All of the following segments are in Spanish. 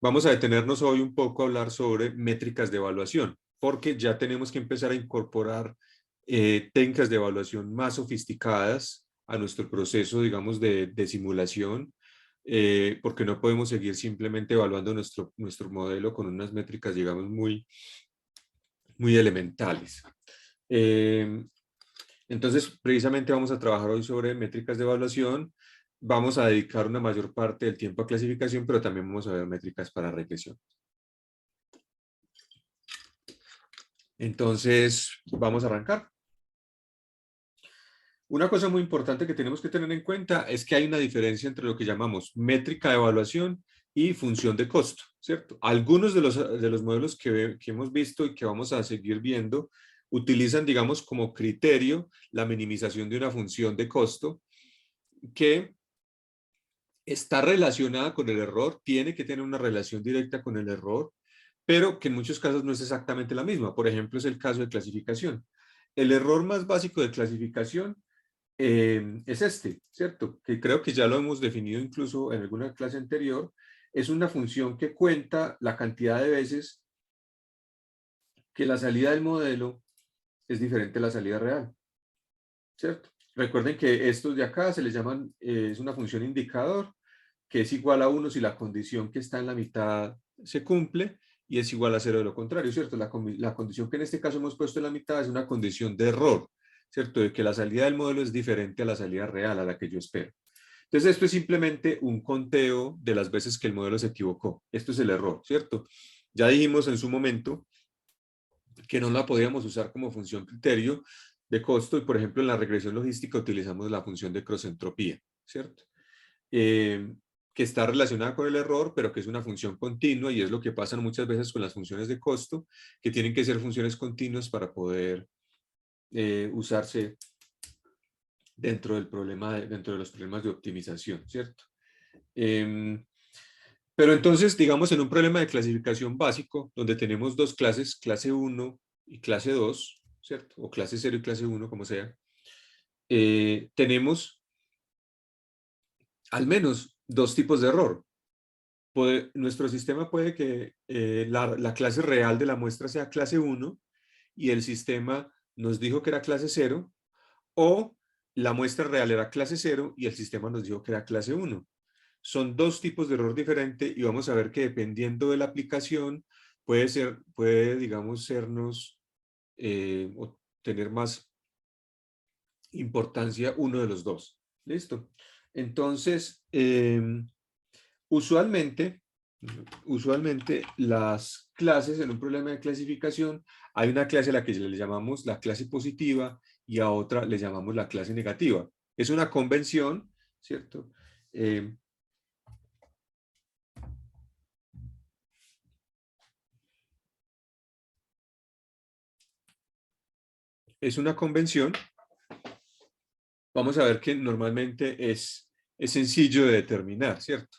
vamos a detenernos hoy un poco a hablar sobre métricas de evaluación, porque ya tenemos que empezar a incorporar técnicas de evaluación más sofisticadas a nuestro proceso, digamos, de simulación, porque no podemos seguir simplemente evaluando nuestro modelo con unas métricas, digamos, muy elementales. Entonces, precisamente vamos a trabajar hoy sobre métricas de evaluación. Vamos a dedicar una mayor parte del tiempo a clasificación, pero también vamos a ver métricas para regresión. Entonces, vamos a arrancar. Una cosa muy importante que tenemos que tener en cuenta es que hay una diferencia entre lo que llamamos métrica de evaluación y función de costo, ¿cierto? Algunos de los modelos que hemos visto y que vamos a seguir viendo utilizan, digamos, como criterio la minimización de una función de costo que está relacionada con el error, tiene que tener una relación directa con el error, pero que en muchos casos no es exactamente la misma. Por ejemplo, es el caso de clasificación. El error más básico de clasificación es este, ¿cierto? Que creo que ya lo hemos definido incluso en alguna clase anterior. Es una función que cuenta la cantidad de veces que la salida del modelo es diferente a la salida real, ¿cierto? Recuerden que estos de acá se les llaman, es una función indicador, que es igual a 1 si la condición que está en la mitad se cumple y es igual a 0 de lo contrario, ¿cierto? La condición que en este caso hemos puesto en la mitad es una condición de error, ¿cierto? De que la salida del modelo es diferente a la salida real, a la que yo espero. Entonces, esto es simplemente un conteo de las veces que el modelo se equivocó. Esto es el error, ¿cierto? Ya dijimos en su momento que no la podíamos usar como función criterio de costo y, por ejemplo, en la regresión logística utilizamos la función de cross-entropía, ¿cierto? Que está relacionada con el error, pero que es una función continua y es lo que pasa muchas veces con las funciones de costo, que tienen que ser funciones continuas para poder usarse dentro del problema, dentro de los problemas de optimización, ¿cierto? Pero entonces, digamos, en un problema de clasificación básico, donde tenemos dos clases, clase 1 y clase 2, ¿cierto? O clase 0 y clase 1, como sea, tenemos al menos dos tipos de error. Nuestro sistema puede que la clase real de la muestra sea clase 1 y el sistema nos dijo que era clase 0, o la muestra real era clase 0 y el sistema nos dijo que era clase 1. Son dos tipos de error diferente y vamos a ver que dependiendo de la aplicación puede digamos, sernos o tener más importancia uno de los dos. ¿Listo? Entonces, usualmente, las clases en un problema de clasificación, hay una clase a la que le llamamos la clase positiva y a otra le llamamos la clase negativa. Es una convención, ¿cierto? Es una convención. Vamos a ver que normalmente es sencillo de determinar, ¿cierto?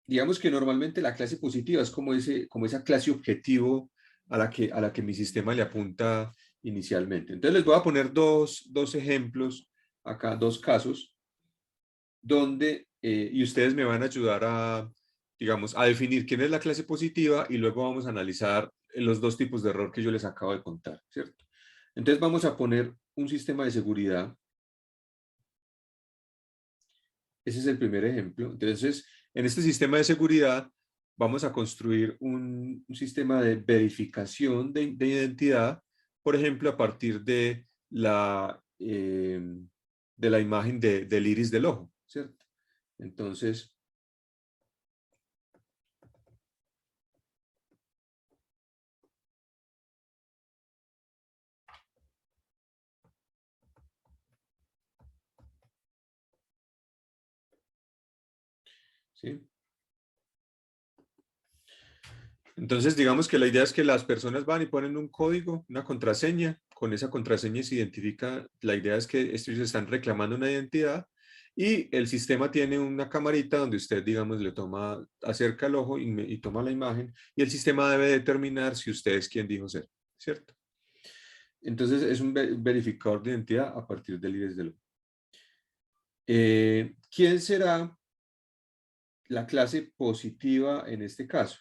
Digamos que normalmente la clase positiva es como esa clase objetivo a la que mi sistema le apunta inicialmente. Entonces les voy a poner dos ejemplos acá, dos casos, donde, y ustedes me van a ayudar digamos, a definir quién es la clase positiva y luego vamos a analizar los dos tipos de error que yo les acabo de contar, ¿cierto? Entonces vamos a poner un sistema de seguridad. Ese es el primer ejemplo. Entonces, en este sistema de seguridad vamos a construir un sistema de verificación de identidad, por ejemplo, a partir de la imagen del iris del ojo, ¿cierto? Entonces, ¿sí? Entonces, digamos que la idea es que las personas van y ponen un código, una contraseña. Con esa contraseña se identifica, la idea es que ellos están reclamando una identidad y el sistema tiene una camarita donde usted, digamos, le toma, acerca el ojo y toma la imagen y el sistema debe determinar si usted es quien dijo ser, ¿cierto? Entonces, es un verificador de identidad a partir del iris del ojo. ¿Quién será la clase positiva en este caso.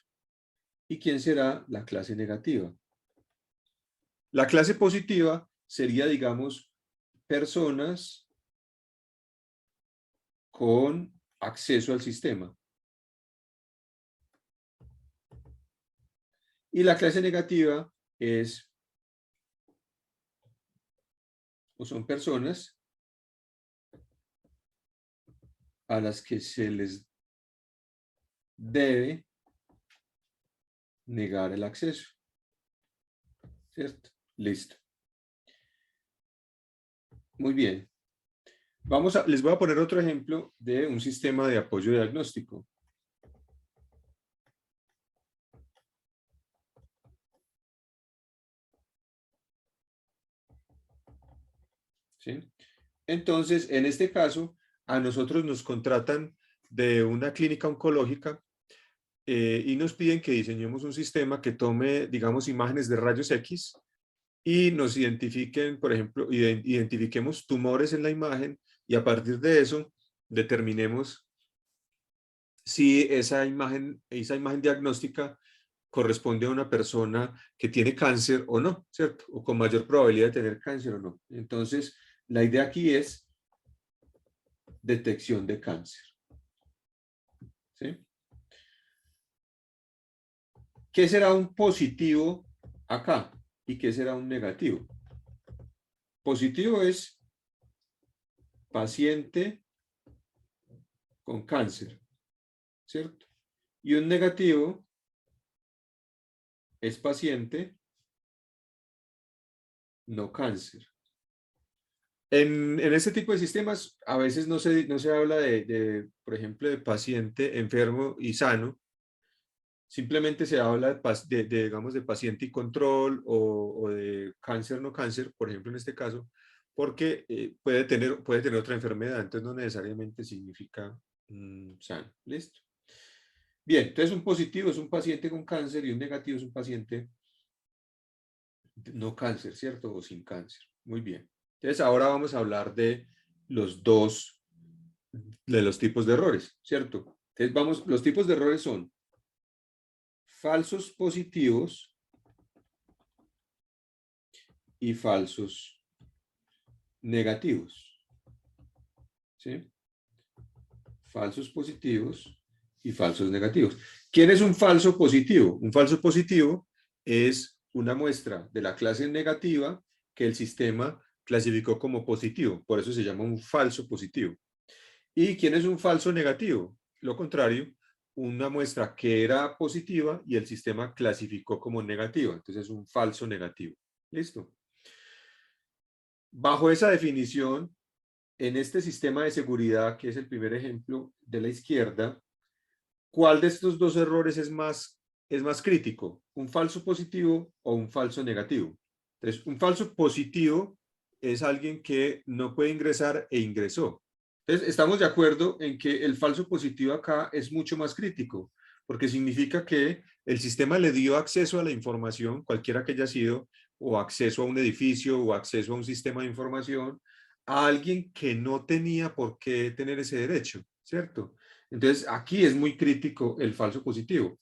¿Y quién será la clase negativa? La clase positiva sería, digamos, personas con acceso al sistema. Y la clase negativa es, o son personas a las que se les debe negar el acceso. ¿Cierto? Listo. Muy bien. Les voy a poner otro ejemplo de un sistema de apoyo diagnóstico. ¿Sí? Entonces, en este caso, a nosotros nos contratan de una clínica oncológica y nos piden que diseñemos un sistema que tome, digamos, imágenes de rayos X y nos identifiquen, por ejemplo, identifiquemos tumores en la imagen y a partir de eso determinemos si esa imagen diagnóstica corresponde a una persona que tiene cáncer o no, ¿cierto? O con mayor probabilidad de tener cáncer o no. Entonces, la idea aquí es detección de cáncer. ¿Sí? ¿Qué será un positivo acá? ¿Y qué será un negativo? Positivo es paciente con cáncer, ¿cierto? Y un negativo es paciente no cáncer. En este tipo de sistemas a veces no se habla por ejemplo, de paciente enfermo y sano, simplemente se habla digamos, de paciente y control o de cáncer no cáncer, por ejemplo, en este caso, porque puede tener otra enfermedad, entonces no necesariamente significa sano. ¿Listo? Bien, entonces un positivo es un paciente con cáncer y un negativo es un paciente no cáncer, ¿cierto? O sin cáncer. Muy bien. Entonces ahora vamos a hablar de los tipos de errores, ¿cierto? Entonces los tipos de errores son falsos positivos y falsos negativos. ¿Sí? Falsos positivos y falsos negativos. ¿Quién es un falso positivo? Un falso positivo es una muestra de la clase negativa que el sistema clasificó como positivo. Por eso se llama un falso positivo. ¿Y quién es un falso negativo? Lo contrario, una muestra que era positiva y el sistema clasificó como negativa. Entonces es un falso negativo. ¿Listo? Bajo esa definición, en este sistema de seguridad, que es el primer ejemplo de la izquierda, ¿cuál de estos dos errores es más crítico? ¿Un falso positivo o un falso negativo? Entonces, un falso positivo es alguien que no puede ingresar e ingresó. Entonces, estamos de acuerdo en que el falso positivo acá es mucho más crítico, porque significa que el sistema le dio acceso a la información, cualquiera que haya sido, o acceso a un edificio o acceso a un sistema de información, a alguien que no tenía por qué tener ese derecho, ¿cierto? Entonces, aquí es muy crítico el falso positivo.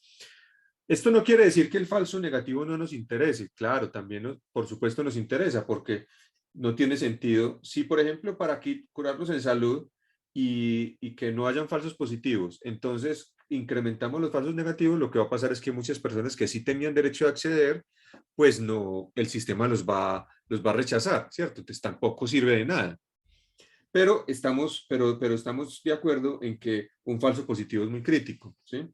Esto no quiere decir que el falso negativo no nos interese. Claro, también, por supuesto, nos interesa porque no tiene sentido. Si, por ejemplo, para aquí curarnos en salud y que no hayan falsos positivos, entonces incrementamos los falsos negativos, lo que va a pasar es que muchas personas que sí tenían derecho a acceder, pues no, el sistema los va a rechazar, ¿cierto? Entonces tampoco sirve de nada. Pero estamos de acuerdo en que un falso positivo es muy crítico, ¿sí?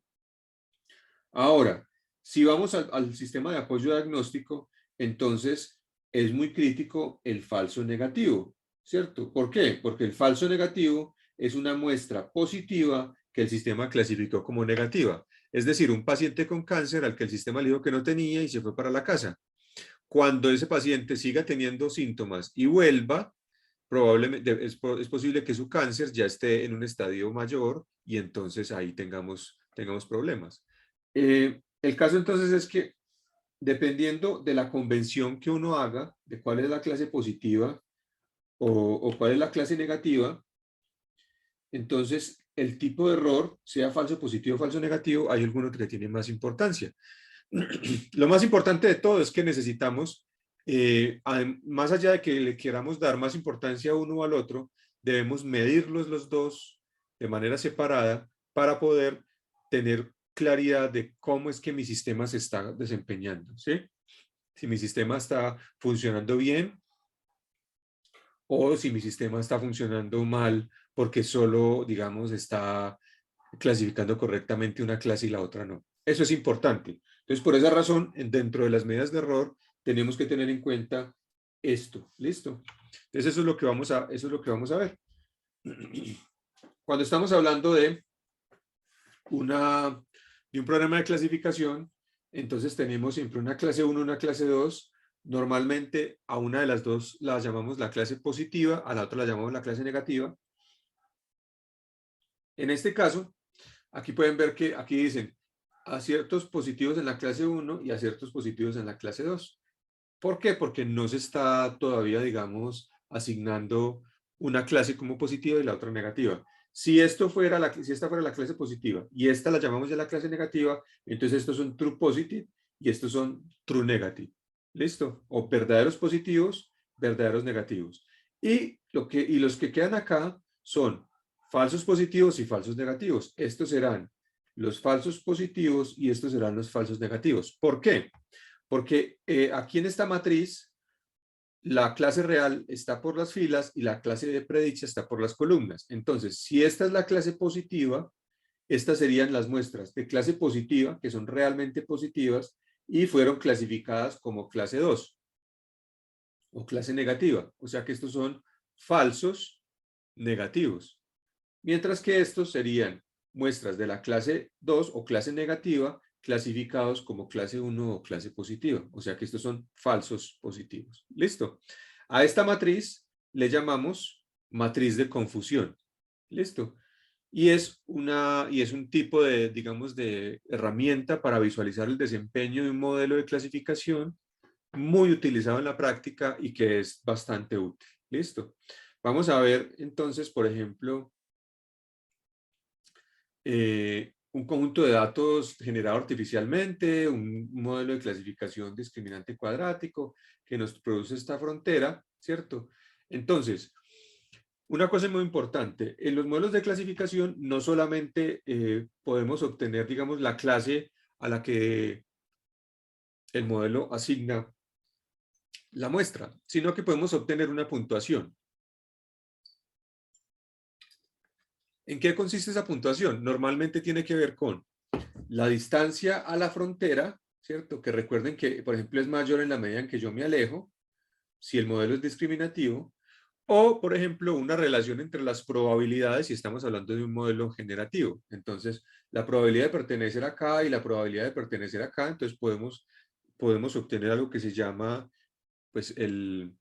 Ahora, si vamos al sistema de apoyo diagnóstico, entonces es muy crítico el falso negativo, ¿cierto? ¿Por qué? Porque el falso negativo es una muestra positiva que el sistema clasificó como negativa. Es decir, un paciente con cáncer al que el sistema le dijo que no tenía y se fue para la casa. Cuando ese paciente siga teniendo síntomas y vuelva, probablemente es posible que su cáncer ya esté en un estadio mayor y entonces ahí tengamos problemas. El caso entonces es que dependiendo de la convención que uno haga, de cuál es la clase positiva o cuál es la clase negativa, entonces el tipo de error, sea falso positivo o falso negativo, hay alguno que tiene más importancia. Lo más importante de todo es que necesitamos, más allá de que le queramos dar más importancia a uno o al otro, debemos medirlos los dos de manera separada para poder tener claridad de cómo es que mi sistema se está desempeñando, ¿sí? Si mi sistema está funcionando bien o si mi sistema está funcionando mal porque solo, digamos, está clasificando correctamente una clase y la otra no. Eso es importante. Entonces, por esa razón, dentro de las medidas de error, tenemos que tener en cuenta esto. ¿Listo? Entonces, eso es lo que vamos a ver. Cuando estamos hablando de un programa de clasificación, entonces tenemos siempre una clase 1, una clase 2. Normalmente a una de las dos la llamamos la clase positiva, a la otra la llamamos la clase negativa. En este caso, aquí pueden ver que aquí dicen aciertos positivos en la clase 1 y aciertos positivos en la clase 2. ¿Por qué? Porque no se está todavía, digamos, asignando una clase como positiva y la otra negativa. Si esta fuera la clase positiva y esta la llamamos ya la clase negativa, entonces estos son true positive y estos son true negative. ¿Listo? O verdaderos positivos, verdaderos negativos. Y los que quedan acá son falsos positivos y falsos negativos. Estos serán los falsos positivos y estos serán los falsos negativos. ¿Por qué? Porque aquí en esta matriz, la clase real está por las filas y la clase de predicha está por las columnas. Entonces, si esta es la clase positiva, estas serían las muestras de clase positiva, que son realmente positivas, y fueron clasificadas como clase 2 o clase negativa. O sea que estos son falsos negativos. Mientras que estos serían muestras de la clase 2 o clase negativa clasificados como clase 1 o clase positiva. O sea que estos son falsos positivos. ¿Listo? A esta matriz le llamamos matriz de confusión. ¿Listo? Y es un tipo de, digamos, de herramienta para visualizar el desempeño de un modelo de clasificación muy utilizado en la práctica y que es bastante útil. ¿Listo? Vamos a ver entonces, por ejemplo, un conjunto de datos generado artificialmente, un modelo de clasificación discriminante cuadrático que nos produce esta frontera, ¿cierto? Entonces, una cosa muy importante, en los modelos de clasificación no solamente podemos obtener, digamos, la clase a la que el modelo asigna la muestra, sino que podemos obtener una puntuación. ¿En qué consiste esa puntuación? Normalmente tiene que ver con la distancia a la frontera, ¿cierto? Que recuerden que, por ejemplo, es mayor en la medida en que yo me alejo, si el modelo es discriminativo, o, por ejemplo, una relación entre las probabilidades si estamos hablando de un modelo generativo. Entonces, la probabilidad de pertenecer acá y la probabilidad de pertenecer acá, entonces podemos obtener algo que se llama, pues, el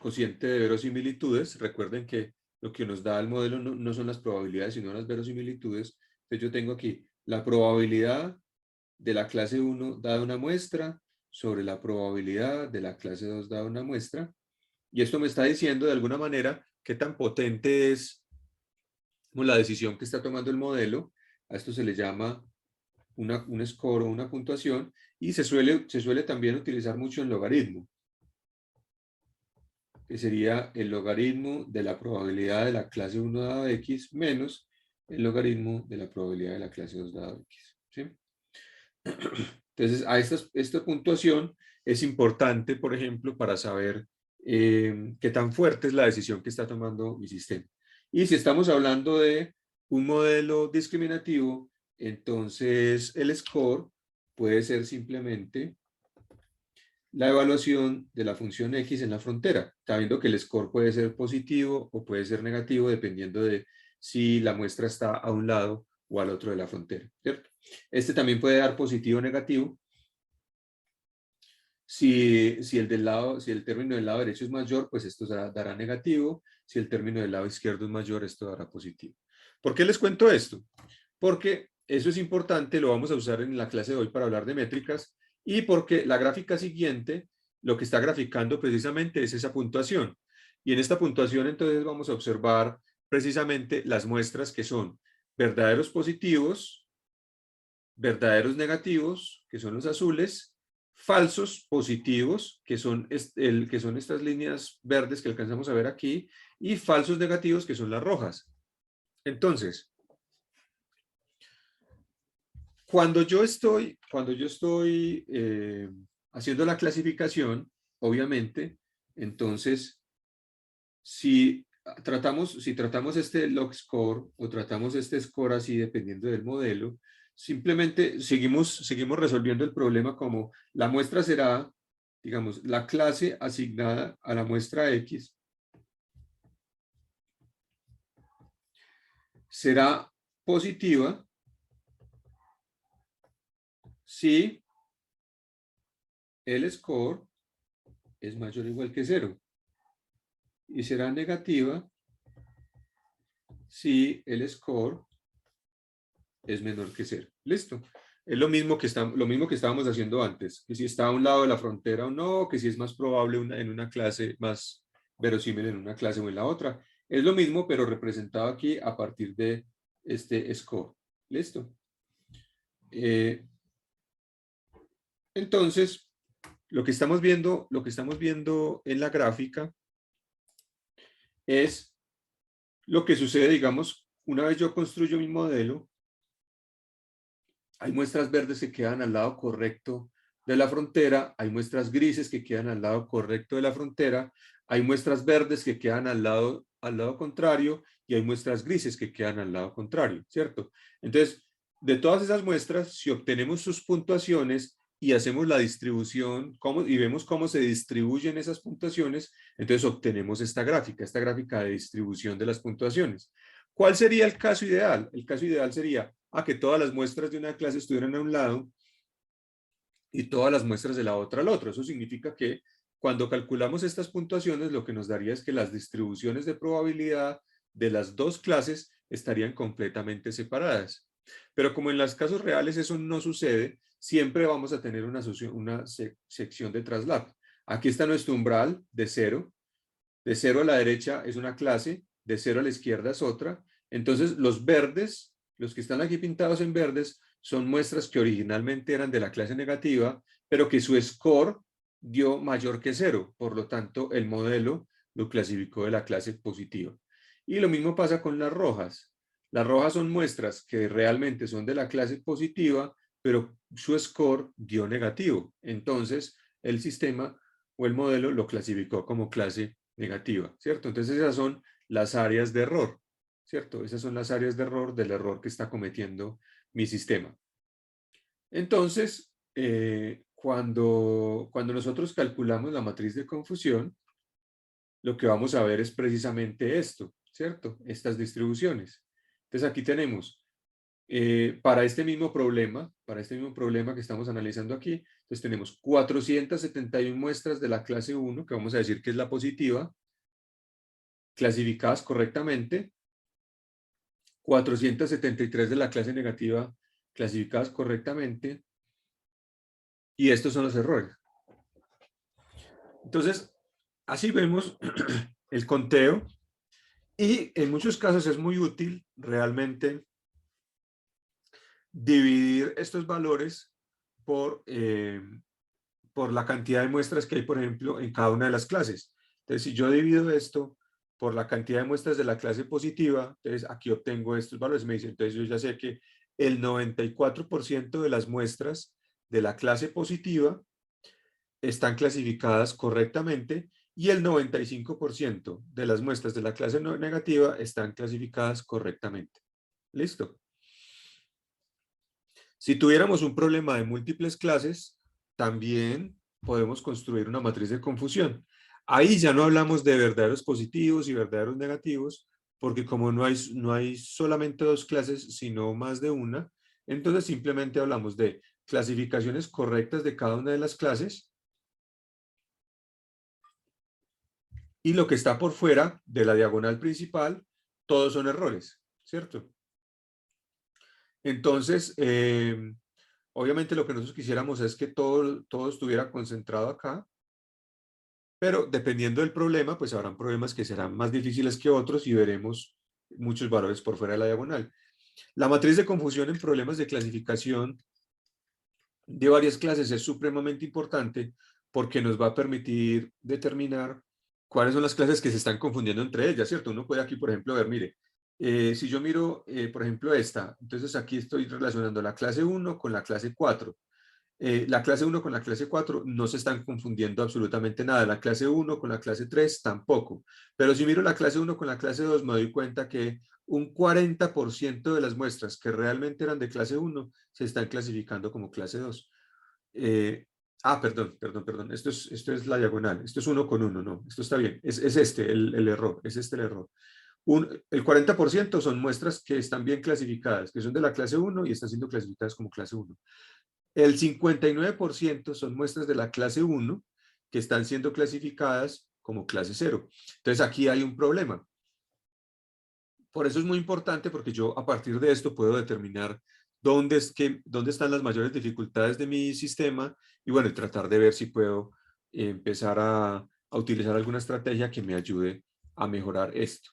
cociente de verosimilitudes. Recuerden que lo que nos da el modelo no son las probabilidades, sino las verosimilitudes. Entonces, yo tengo aquí la probabilidad de la clase 1 dada una muestra sobre la probabilidad de la clase 2 dada una muestra. Y esto me está diciendo de alguna manera qué tan potente es la decisión que está tomando el modelo. A esto se le llama un score o una puntuación y se suele también utilizar mucho en logaritmo, que sería el logaritmo de la probabilidad de la clase 1 dado x menos el logaritmo de la probabilidad de la clase 2 dado x. ¿Sí? Entonces, esta puntuación es importante, por ejemplo, para saber qué tan fuerte es la decisión que está tomando mi sistema. Y si estamos hablando de un modelo discriminativo, entonces el score puede ser simplemente la evaluación de la función x en la frontera. Está viendo que el score puede ser positivo o puede ser negativo dependiendo de si la muestra está a un lado o al otro de la frontera, ¿cierto? Este también puede dar positivo o negativo. Si el término del lado derecho es mayor, pues esto dará negativo. Si el término del lado izquierdo es mayor, esto dará positivo. ¿Por qué les cuento esto? Porque eso es importante, lo vamos a usar en la clase de hoy para hablar de métricas y porque la gráfica siguiente lo que está graficando precisamente es esa puntuación. Y en esta puntuación entonces vamos a observar precisamente las muestras que son verdaderos positivos, verdaderos negativos, que son los azules, falsos positivos, que son, que son estas líneas verdes que alcanzamos a ver aquí, y falsos negativos, que son las rojas. Entonces, cuando yo estoy haciendo la clasificación, obviamente, entonces, si tratamos este log score o tratamos este score así, dependiendo del modelo, simplemente seguimos resolviendo el problema como la muestra será, digamos, la clase asignada a la muestra X será positiva si el score es mayor o igual que 0 y será negativa si el score es menor que 0. Listo. Es lo mismo que estábamos haciendo antes, que si está a un lado de la frontera o no, que si es más probable en una clase, más verosímil en una clase o en la otra. Es lo mismo, pero representado aquí a partir de este score. Listo. Entonces, lo que estamos viendo en la gráfica es lo que sucede, digamos, una vez yo construyo mi modelo, hay muestras verdes que quedan al lado correcto de la frontera, hay muestras grises que quedan al lado correcto de la frontera, hay muestras verdes que quedan al lado contrario y hay muestras grises que quedan al lado contrario, ¿cierto? Entonces, de todas esas muestras, si obtenemos sus puntuaciones y hacemos la distribución y vemos cómo se distribuyen esas puntuaciones, entonces obtenemos esta gráfica de distribución de las puntuaciones. ¿Cuál sería el caso ideal? El caso ideal sería que todas las muestras de una clase estuvieran a un lado y todas las muestras de la otra al otro. Eso significa que cuando calculamos estas puntuaciones, lo que nos daría es que las distribuciones de probabilidad de las dos clases estarían completamente separadas. Pero como en los casos reales eso no sucede, siempre vamos a tener una sección de traslado. Aquí está nuestro umbral de 0. De 0 a la derecha es una clase, de 0 a la izquierda es otra. Entonces los verdes, los que están aquí pintados en verdes, son muestras que originalmente eran de la clase negativa, pero que su score dio mayor que 0. Por lo tanto, el modelo lo clasificó de la clase positiva. Y lo mismo pasa con las rojas. Las rojas son muestras que realmente son de la clase positiva, pero su score dio negativo. Entonces, el sistema o el modelo lo clasificó como clase negativa, ¿cierto? Entonces esas son las áreas de error, ¿cierto? Esas son las áreas de error del error que está cometiendo mi sistema. Entonces, cuando nosotros calculamos la matriz de confusión, lo que vamos a ver es precisamente esto, ¿cierto? Estas distribuciones. Entonces aquí tenemos, para este mismo problema que estamos analizando aquí, entonces tenemos 471 muestras de la clase 1, que vamos a decir que es la positiva, clasificadas correctamente, 473 de la clase negativa clasificadas correctamente, y estos son los errores. Entonces, así vemos el conteo, y en muchos casos es muy útil realmente dividir estos valores por la cantidad de muestras que hay, por ejemplo, en cada una de las clases. Entonces, si yo divido esto por la cantidad de muestras de la clase positiva, entonces aquí obtengo estos valores. Me dice, entonces yo ya sé que el 94% de las muestras de la clase positiva están clasificadas correctamente y el 95% de las muestras de la clase negativa están clasificadas correctamente. ¿Listo? Si tuviéramos un problema de múltiples clases, también podemos construir una matriz de confusión. Ahí ya no hablamos de verdaderos positivos y verdaderos negativos, porque como no hay solamente dos clases, sino más de una, entonces simplemente hablamos de clasificaciones correctas de cada una de las clases y lo que está por fuera de la diagonal principal, todos son errores, ¿cierto? Entonces, obviamente lo que nosotros quisiéramos es que todo estuviera concentrado acá, pero dependiendo del problema, pues habrán problemas que serán más difíciles que otros y veremos muchos valores por fuera de la diagonal. La matriz de confusión en problemas de clasificación de varias clases es supremamente importante porque nos va a permitir determinar cuáles son las clases que se están confundiendo entre ellas, ¿cierto? Uno puede aquí, por ejemplo, ver, mire, si yo miro, por ejemplo, esta, entonces aquí estoy relacionando la clase 1 con la clase 4. La clase 1 con la clase 4 no se están confundiendo absolutamente nada. La clase 1 con la clase 3 tampoco. Pero si miro la clase 1 con la clase 2 me doy cuenta que un 40% de las muestras que realmente eran de clase 1 se están clasificando como clase 2. Perdón. Esto es la diagonal. Esto es uno con uno, no. Esto está bien. Es este el error. Es este el error. El 40% son muestras que están bien clasificadas, que son de la clase 1 y están siendo clasificadas como clase 1. El 59% son muestras de la clase 1 que están siendo clasificadas como clase 0. Entonces aquí hay un problema. Por eso es muy importante porque yo a partir de esto puedo determinar dónde están las mayores dificultades de mi sistema y bueno, tratar de ver si puedo empezar a utilizar alguna estrategia que me ayude a mejorar esto.